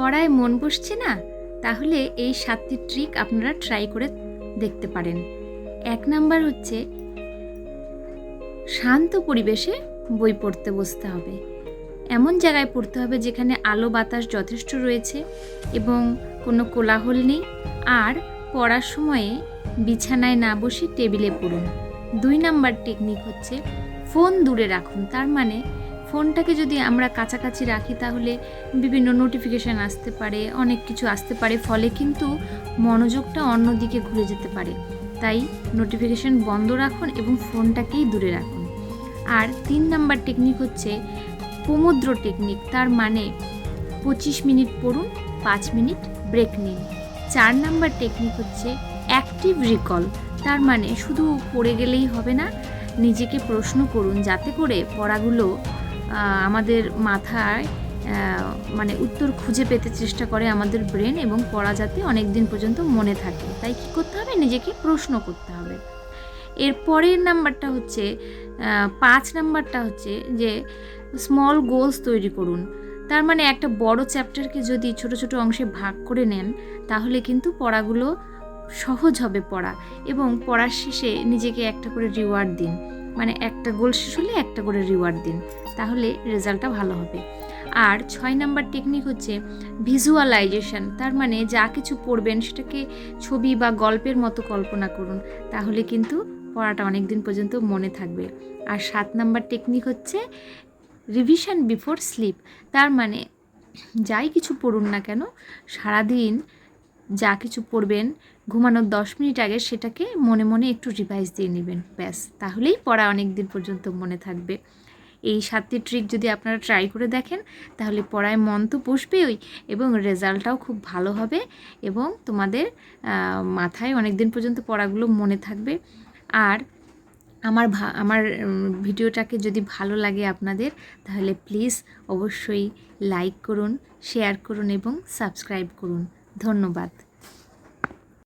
পড়ায় মন বসছে না, তাহলে এই 7টি ট্রিক আপনারা ট্রাই করে দেখতে পারেন। 1 নাম্বার হচ্ছে শান্ত পরিবেশে বই পড়তে বসতে হবে। এমন জায়গায় পড়তে হবে যেখানে আলো বাতাস যথেষ্ট রয়েছে এবং কোনো কোলাহল নেই। আর পড়ার সময়ে বিছানায় না বসে টেবিলে পড়ুন। 2 নাম্বার টেকনিক হচ্ছে ফোন দূরে রাখুন। তার মানে ফোনটাকে যদি আমরা কাছাকাছি রাখি তাহলে বিভিন্ন নোটিফিকেশান আসতে পারে, অনেক কিছু আসতে পারে, ফলে কিন্তু মনোযোগটা অন্যদিকে ঘুরে যেতে পারে। তাই নোটিফিকেশান বন্ধ রাখুন এবং ফোনটাকেই দূরে রাখুন। আর 3 নাম্বার টেকনিক হচ্ছে পোমোদ্রো টেকনিক। তার মানে 25 মিনিট পড়ুন, 5 মিনিট ব্রেক নিন। 4 নাম্বার টেকনিক হচ্ছে অ্যাক্টিভ রিকল। তার মানে শুধু পড়ে গেলেই হবে না, নিজেকে প্রশ্ন করুন যাতে করে পড়াগুলো আমাদের মাথায় মানে উত্তর খুঁজে পেতে চেষ্টা করে আমাদের ব্রেন, এবং পড়া যাতে অনেক দিন পর্যন্ত মনে থাকে। তাই কী করতে হবে? নিজেকে প্রশ্ন করতে হবে। এর পরের নাম্বারটা হচ্ছে 5 নাম্বারটা হচ্ছে যে স্মল গোলস তৈরি করুন। তার মানে একটা বড় চ্যাপ্টারকে যদি ছোট ছোট অংশে ভাগ করে নেন তাহলে কিন্তু পড়াগুলো সহজ হবে পড়া, এবং পড়ার শেষে নিজেকে একটা করে রিওয়ার্ড দিন। মানে একটা গোল শেষ হলে একটা করে রিওয়ার্ড দিন, তাহলে রেজাল্টটা ভালো হবে। আর 6 নাম্বার টেকনিক হচ্ছে ভিজুয়ালাইজেশন। তার মানে যা কিছু পড়বেন সেটাকে ছবি বা গল্পের মতো কল্পনা করুন, তাহলে কিন্তু পড়াটা অনেক দিন পর্যন্ত মনে থাকবে। আর 7 নাম্বার টেকনিক হচ্ছে রিভিশন বিফোর স্লিপ। তার মানে যাই কিছু পড়ুন না কেন, সারাদিন যা কিছু পড়বেন ঘুমানোর 10 মিনিট আগে সেটাকে মনে মনে একটু রিভাইজ দিয়ে নেবেন, ব্যাস, তাহলেই পড়া অনেক দিন পর্যন্ত মনে থাকবে। এই 7টি ট্রিক যদি আপনারা ট্রাই করে দেখেন তাহলে পড়ায় মন তো বসবেই, এবং রেজাল্টটাও খুব ভালো হবে, এবং তোমাদের মাথায় অনেক দিন পর্যন্ত পড়াগুলো মনে থাকবে। আর আমার ভিডিওটাকে যদি ভালো লাগে আপনাদের, তাহলে প্লিজ অবশ্যই লাইক করুন, শেয়ার করুন এবং সাবস্ক্রাইব করুন। ধন্যবাদ।